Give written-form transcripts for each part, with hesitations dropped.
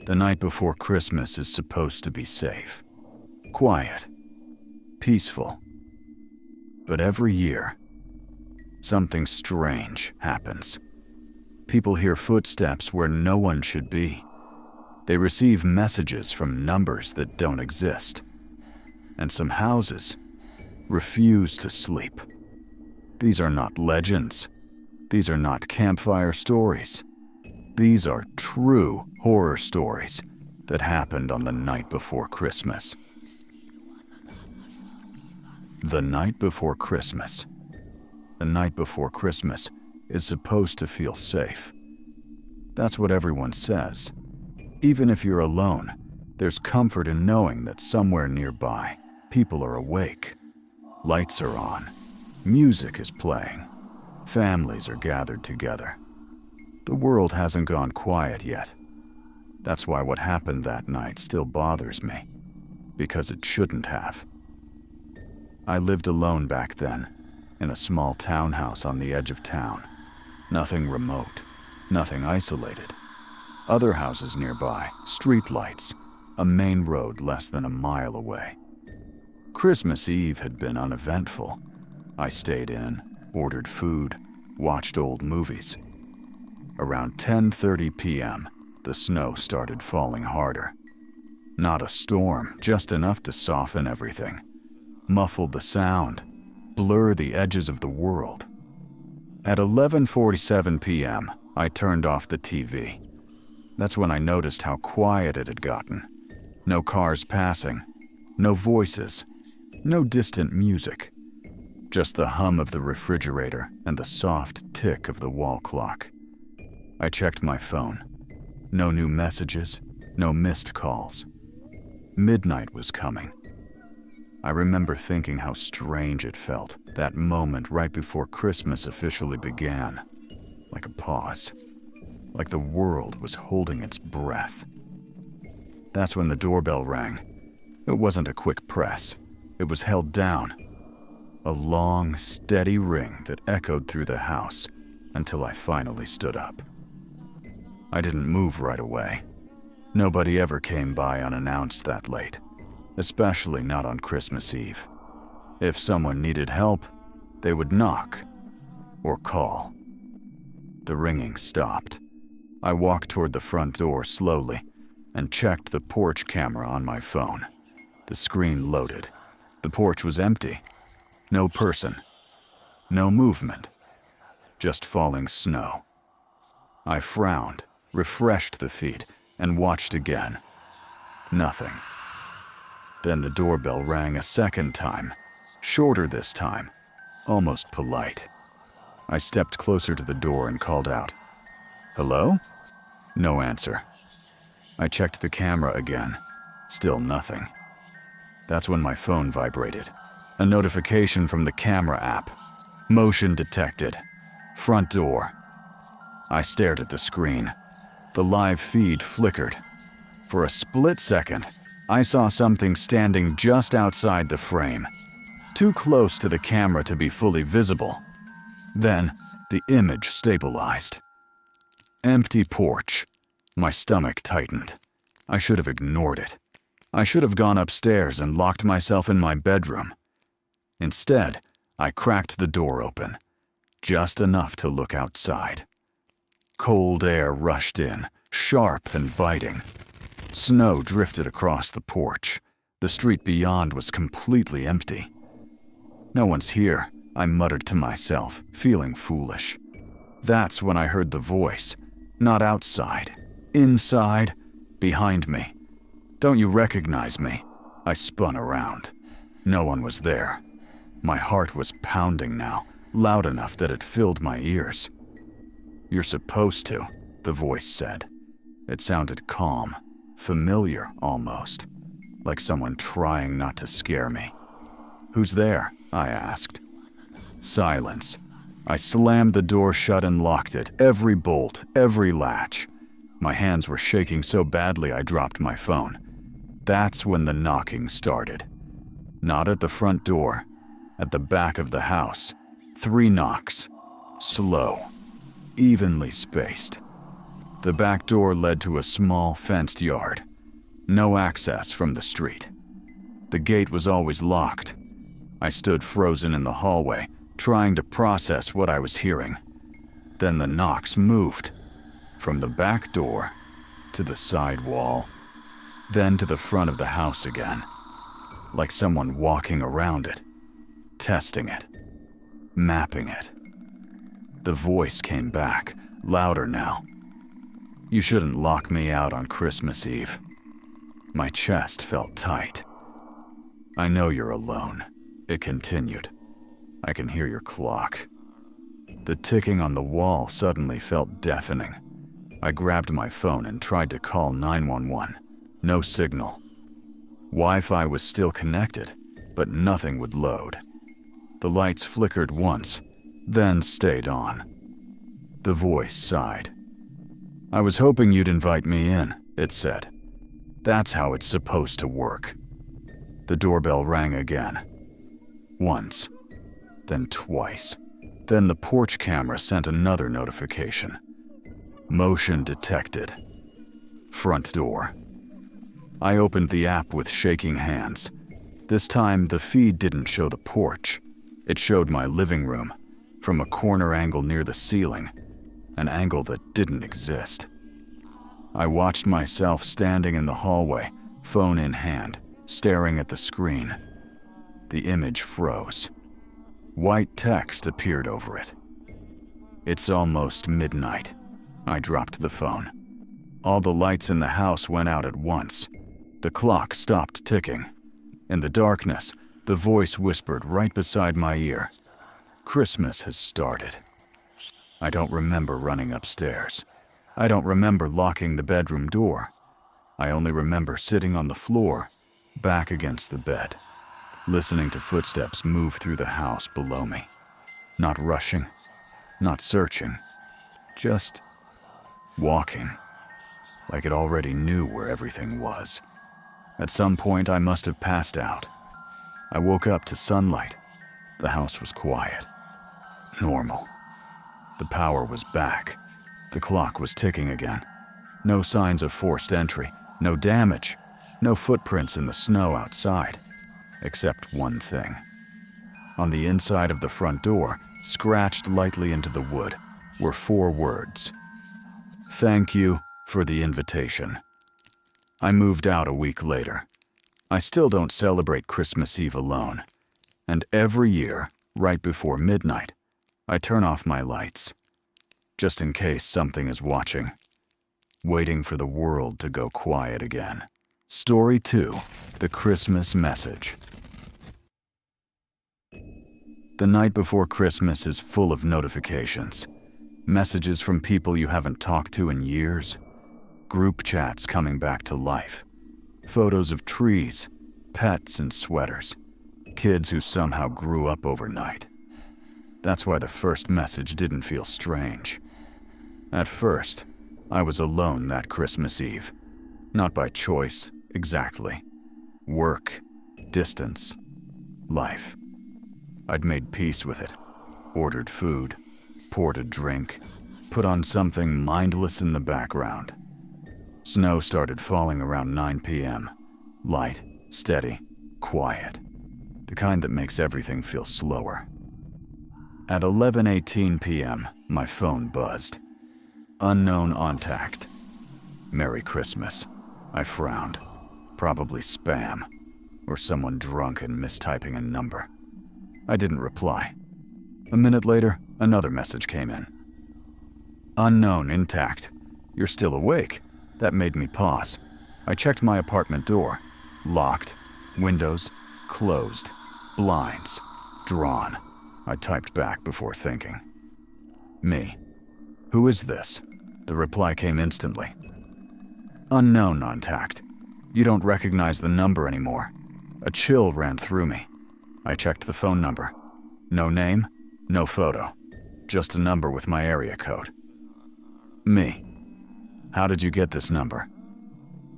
The night before Christmas is supposed to be safe, quiet, peaceful. But every year, something strange happens. People hear footsteps where no one should be. They receive messages from numbers that don't exist. And some houses refuse to sleep. These are not legends. These are not campfire stories. These are true horror stories that happened on the night before Christmas. The night before Christmas. The night before Christmas is supposed to feel safe. That's what everyone says. Even if you're alone, there's comfort in knowing that somewhere nearby, people are awake. Lights are on. Music is playing. Families are gathered together. The world hasn't gone quiet yet. That's why what happened that night still bothers me, because it shouldn't have. I lived alone back then, in a small townhouse on the edge of town. Nothing remote, nothing isolated. Other houses nearby, street lights, a main road less than a mile away. Christmas Eve had been uneventful. I stayed in, ordered food, watched old movies. Around 10:30 p.m., the snow started falling harder. Not a storm, just enough to soften everything, muffle the sound, blur the edges of the world. At 11:47 p.m., I turned off the TV. That's when I noticed how quiet it had gotten. No cars passing, no voices, no distant music. Just the hum of the refrigerator and the soft tick of the wall clock. I checked my phone. No new messages, no missed calls. Midnight was coming. I remember thinking how strange it felt, that moment right before Christmas officially began. Like a pause. Like the world was holding its breath. That's when the doorbell rang. It wasn't a quick press. It was held down. A long, steady ring that echoed through the house until I finally stood up. I didn't move right away. Nobody ever came by unannounced that late, especially not on Christmas Eve. If someone needed help, they would knock or call. The ringing stopped. I walked toward the front door slowly and checked the porch camera on my phone. The screen loaded. The porch was empty. No person. No movement. Just falling snow. I frowned, refreshed the feed, and watched again. Nothing. Then the doorbell rang a second time, shorter this time, almost polite. I stepped closer to the door and called out, "Hello?" No answer. I checked the camera again. Still nothing. That's when my phone vibrated. A notification from the camera app. Motion detected. Front door. I stared at the screen. The live feed flickered. For a split second, I saw something standing just outside the frame, too close to the camera to be fully visible. Then, the image stabilized. Empty porch. My stomach tightened. I should have ignored it. I should have gone upstairs and locked myself in my bedroom. Instead, I cracked the door open, just enough to look outside. Cold air rushed in, sharp and biting. Snow drifted across the porch. The street beyond was completely empty. "No one's here," I muttered to myself, feeling foolish. That's when I heard the voice. Not outside. Inside. Behind me. "Don't you recognize me?" I spun around. No one was there. My heart was pounding now, loud enough that it filled my ears. "You're supposed to," the voice said. It sounded calm, familiar almost, like someone trying not to scare me. "Who's there?" I asked. Silence. I slammed the door shut and locked it, every bolt, every latch. My hands were shaking so badly I dropped my phone. That's when the knocking started. Not at the front door, at the back of the house. 3 knocks. Slow. Evenly spaced. The back door led to a small fenced yard. No access from the street. The gate was always locked. I stood frozen in the hallway, trying to process what I was hearing. Then the knocks moved, from the back door to the side wall, then to the front of the house again, like someone walking around it, testing it, mapping it. The voice came back, louder now. "You shouldn't lock me out on Christmas Eve." My chest felt tight. "I know you're alone," it continued. "I can hear your clock." The ticking on the wall suddenly felt deafening. I grabbed my phone and tried to call 911. No signal. Wi-Fi was still connected, but nothing would load. The lights flickered once, then stayed on. The voice sighed. "I was hoping you'd invite me in," it said. "That's how it's supposed to work." The doorbell rang again. Once, then twice. Then the porch camera sent another notification. Motion detected. Front door. I opened the app with shaking hands. This time, the feed didn't show the porch. It showed my living room, from a corner angle near the ceiling, an angle that didn't exist. I watched myself standing in the hallway, phone in hand, staring at the screen. The image froze. White text appeared over it. "It's almost midnight." I dropped the phone. All the lights in the house went out at once. The clock stopped ticking. In the darkness, the voice whispered right beside my ear. "Christmas has started." I don't remember running upstairs. I don't remember locking the bedroom door. I only remember sitting on the floor, back against the bed, listening to footsteps move through the house below me. Not rushing, not searching, just walking, like it already knew where everything was. At some point, I must have passed out. I woke up to sunlight. The house was quiet. Normal. The power was back. The clock was ticking again. No signs of forced entry, no damage, no footprints in the snow outside, except one thing. On the inside of the front door, scratched lightly into the wood, were 4 words. "Thank you for the invitation." I moved out a week later. I still don't celebrate Christmas Eve alone. And every year, right before midnight, I turn off my lights, just in case something is watching, waiting for the world to go quiet again. Story 2, The Christmas Message. The night before Christmas is full of notifications. Messages from people you haven't talked to in years. Group chats coming back to life. Photos of trees, pets and sweaters. Kids who somehow grew up overnight. That's why the first message didn't feel strange. At first, I was alone that Christmas Eve. Not by choice, exactly. Work, distance, life. I'd made peace with it. Ordered food, poured a drink, put on something mindless in the background. Snow started falling around 9 p.m. Light, steady, quiet. The kind that makes everything feel slower. At 11:18 p.m., my phone buzzed. Unknown contact. Merry Christmas. I frowned. Probably spam, or someone drunk and mistyping a number. I didn't reply. A minute later, another message came in. Unknown intact. You're still awake. That made me pause. I checked my apartment door. Locked. Windows closed. Blinds drawn. I typed back before thinking. Me. Who is this? The reply came instantly. Unknown contact. You don't recognize the number anymore. A chill ran through me. I checked the phone number. No name, no photo. Just a number with my area code. Me. How did you get this number?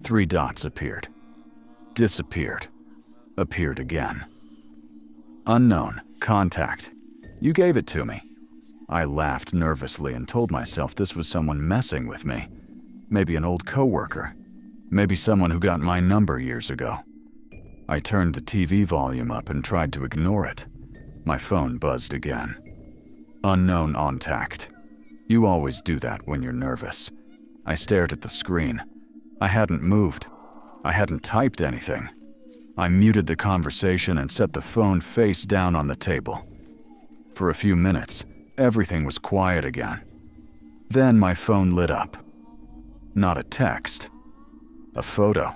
3 dots appeared. Disappeared. Appeared again. Unknown contact. You gave it to me. I laughed nervously and told myself this was someone messing with me. Maybe an old coworker. Maybe someone who got my number years ago. I turned the TV volume up and tried to ignore it. My phone buzzed again. Unknown contact. You always do that when you're nervous. I stared at the screen. I hadn't moved. I hadn't typed anything. I muted the conversation and set the phone face down on the table. For a few minutes, everything was quiet again. Then my phone lit up. Not a text. A photo.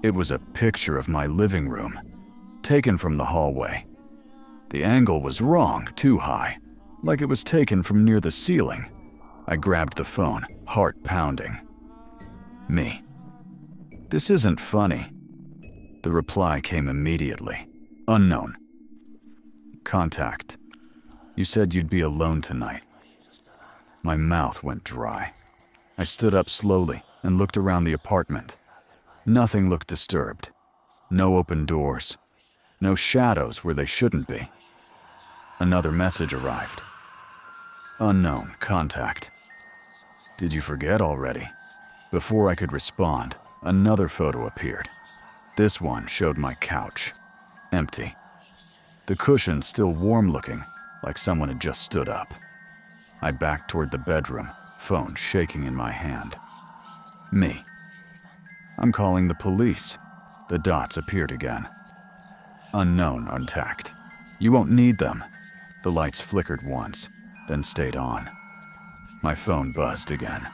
It was a picture of my living room, taken from the hallway. The angle was wrong, too high, like it was taken from near the ceiling. I grabbed the phone, heart pounding. Me. This isn't funny. The reply came immediately. Unknown. Contact. You said you'd be alone tonight. My mouth went dry. I stood up slowly and looked around the apartment. Nothing looked disturbed. No open doors. No shadows where they shouldn't be. Another message arrived. Unknown contact. Did you forget already? Before I could respond, another photo appeared. This one showed my couch. Empty. The cushion still warm-looking, like someone had just stood up. I backed toward the bedroom, phone shaking in my hand. Me. I'm calling the police. The dots appeared again. Unknown contact. You won't need them. The lights flickered once, then stayed on. My phone buzzed again.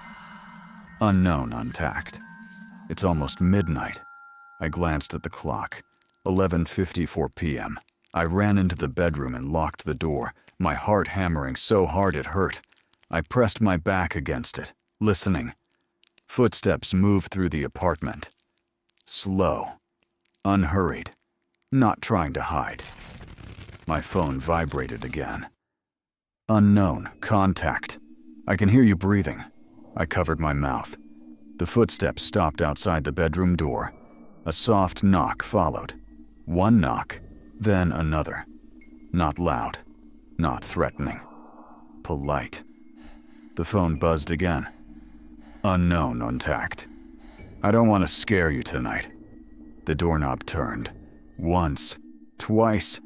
Unknown contact. It's almost midnight. I glanced at the clock. 11:54 p.m. I ran into the bedroom and locked the door, my heart hammering so hard it hurt. I pressed my back against it, listening. Footsteps moved through the apartment. Slow. Unhurried. Not trying to hide. My phone vibrated again. Unknown contact. I can hear you breathing. I covered my mouth. The footsteps stopped outside the bedroom door. A soft knock followed. One knock, then another. Not loud, not threatening. Polite. The phone buzzed again. Unknown contact. I don't want to scare you tonight. The doorknob turned. Once, twice.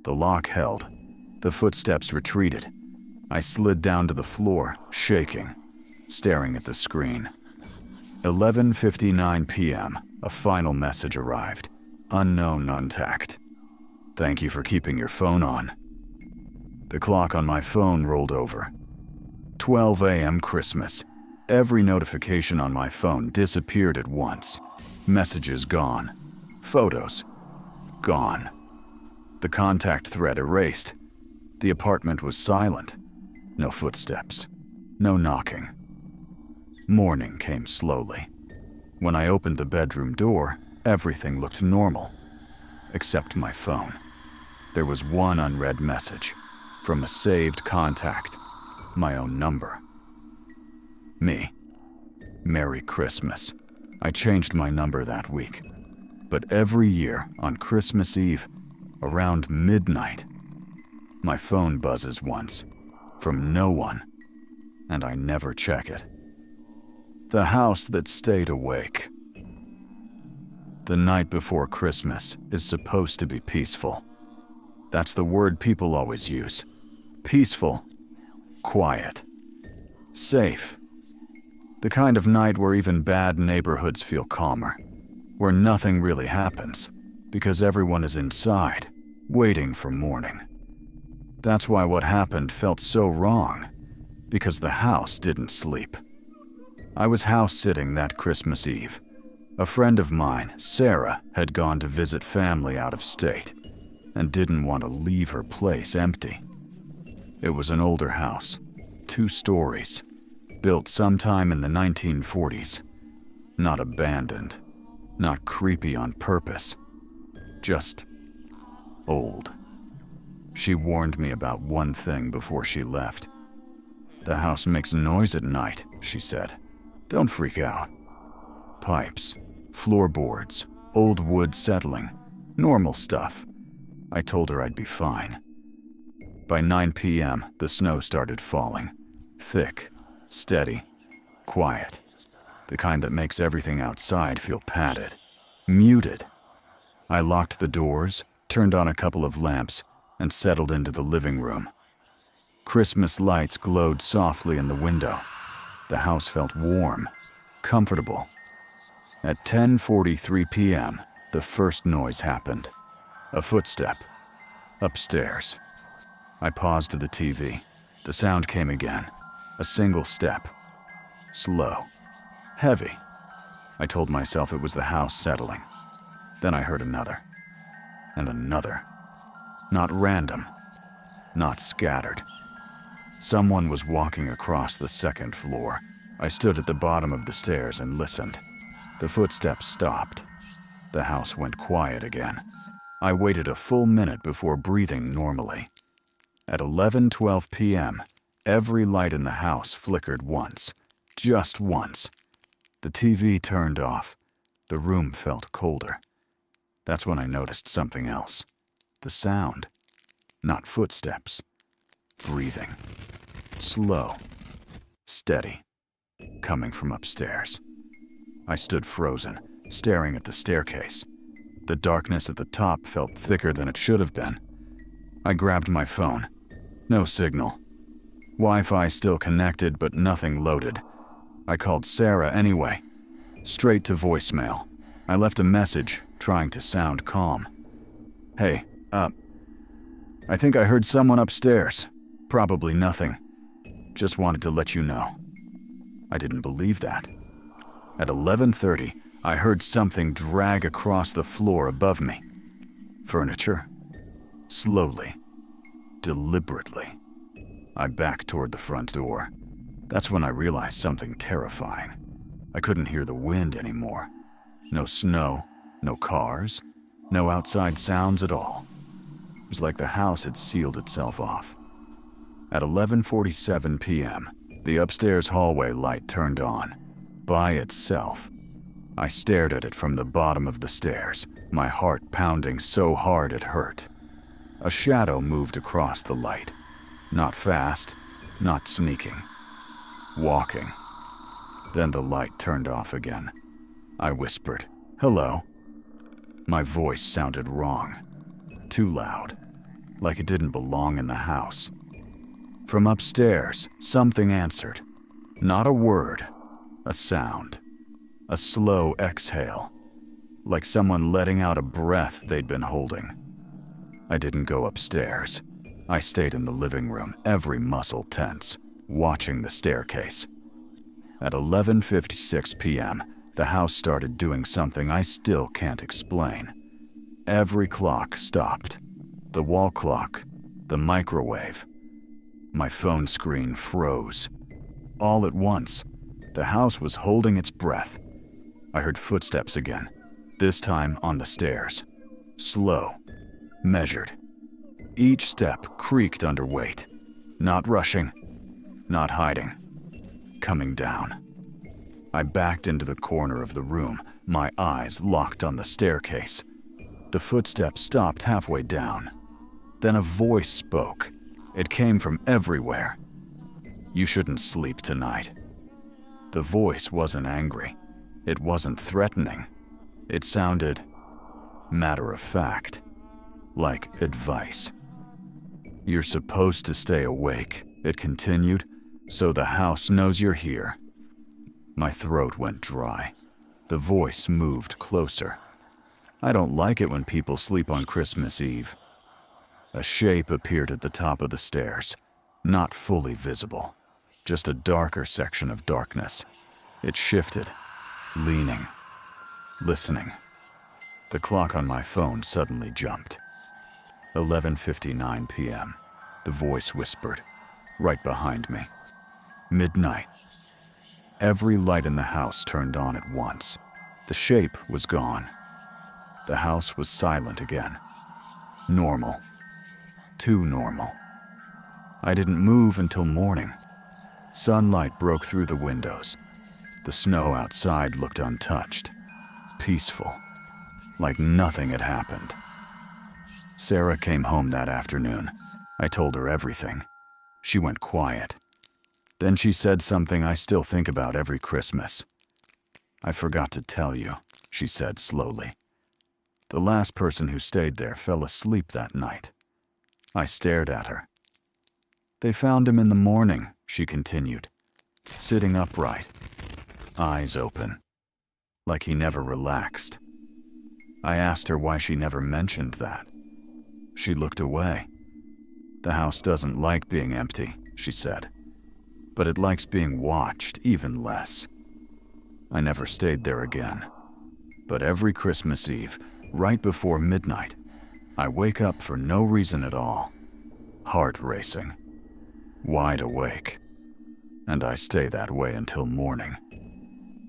The lock held. The footsteps retreated. I slid down to the floor, shaking, staring at the screen. 11:59 p.m. A final message arrived. Unknown contact. Thank you for keeping your phone on. The clock on my phone rolled over. 12 a.m. Christmas. Every notification on my phone disappeared at once. Messages gone. Photos gone. The contact thread erased. The apartment was silent. No footsteps. No knocking. Morning came slowly. When I opened the bedroom door, everything looked normal. Except my phone. There was one unread message. From a saved contact. My own number. Me. Merry Christmas. I changed my number that week. But every year, on Christmas Eve, around midnight, my phone buzzes once. From no one. And I never check it. The house that stayed awake. The night before Christmas is supposed to be peaceful. That's the word people always use. Peaceful. Quiet. Safe. The kind of night where even bad neighborhoods feel calmer. Where nothing really happens, because everyone is inside, waiting for morning. That's why what happened felt so wrong, because the house didn't sleep. I was house-sitting that Christmas Eve. A friend of mine, Sarah, had gone to visit family out of state and didn't want to leave her place empty. It was an older house, 2 stories, built sometime in the 1940s. Not abandoned, not creepy on purpose, just old. She warned me about one thing before she left. The house makes noise at night, she said. Don't freak out. Pipes, floorboards, old wood settling, normal stuff. I told her I'd be fine. By 9 p.m., the snow started falling. Thick, steady, quiet. the kind that makes everything outside feel padded, muted. I locked the doors, turned on a couple of lamps, and settled into the living room. Christmas lights glowed softly in the window. The house felt warm, comfortable. At 10:43 p.m., the first noise happened. A footstep. Upstairs. I paused the TV. The sound came again. A single step. Slow. Heavy. I told myself it was the house settling. Then I heard another. And another. Not random. Not scattered. Someone was walking across the second floor. I stood at the bottom of the stairs and listened. The footsteps stopped. The house went quiet again. I waited a full minute before breathing normally. At 11:12 p.m., every light in the house flickered once. Just once. The TV turned off. The room felt colder. That's when I noticed something else. The sound. Not footsteps. Breathing. Slow. Steady. Coming from upstairs. I stood frozen, staring at the staircase. The darkness at the top felt thicker than it should have been. I grabbed my phone. No signal. Wi-Fi still connected, but nothing loaded. I called Sarah anyway. Straight to voicemail. I left a message, trying to sound calm. Hey, I think I heard someone upstairs. Probably nothing. Just wanted to let you know. I didn't believe that. At 11:30, I heard something drag across the floor above me. Furniture. Slowly. Deliberately. I backed toward the front door. That's when I realized something terrifying. I couldn't hear the wind anymore. No snow, no cars, no outside sounds at all. It was like the house had sealed itself off. At 11:47 p.m., the upstairs hallway light turned on, by itself. I stared at it from the bottom of the stairs, my heart pounding so hard it hurt. A shadow moved across the light. Not fast, not sneaking. Walking. Then the light turned off again. I whispered, "Hello." My voice sounded wrong. Too loud. Like it didn't belong in the house. From upstairs, something answered. Not a word. A sound. A slow exhale. Like someone letting out a breath they'd been holding. I didn't go upstairs. I stayed in the living room, every muscle tense, watching the staircase. At 11:56 p.m., the house started doing something I still can't explain. Every clock stopped. The wall clock, the microwave. My phone screen froze. All at once, the house was holding its breath. I heard footsteps again, this time on the stairs. Slow, measured. Each step creaked under weight. Not rushing, not hiding. Coming down. I backed into the corner of the room, my eyes locked on the staircase. The footsteps stopped halfway down. Then a voice spoke. It came from everywhere. "You shouldn't sleep tonight." The voice wasn't angry. It wasn't threatening. It sounded matter of fact, like advice. "You're supposed to stay awake," it continued, "so the house knows you're here." My throat went dry. The voice moved closer. I don't like it when people sleep on Christmas Eve. A shape appeared at the top of the stairs, not fully visible, just a darker section of darkness. It shifted, leaning, listening. The clock on my phone suddenly jumped. 11:59 p.m., the voice whispered, right behind me. Midnight. Every light in the house turned on at once. The shape was gone. The house was silent again. Normal. Too normal. I didn't move until morning. Sunlight broke through the windows. The snow outside looked untouched. Peaceful. Like nothing had happened. Sarah came home that afternoon. I told her everything. She went quiet. Then she said something I still think about every Christmas. I forgot to tell you, she said slowly. The last person who stayed there fell asleep that night. I stared at her. They found him in the morning, she continued, sitting upright, eyes open, like he never relaxed. I asked her why she never mentioned that. She looked away. The house doesn't like being empty, she said, but it likes being watched even less. I never stayed there again. But every Christmas Eve, right before midnight, I wake up for no reason at all, heart racing, wide awake, and I stay that way until morning,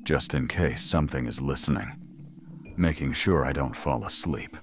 just in case something is listening, making sure I don't fall asleep.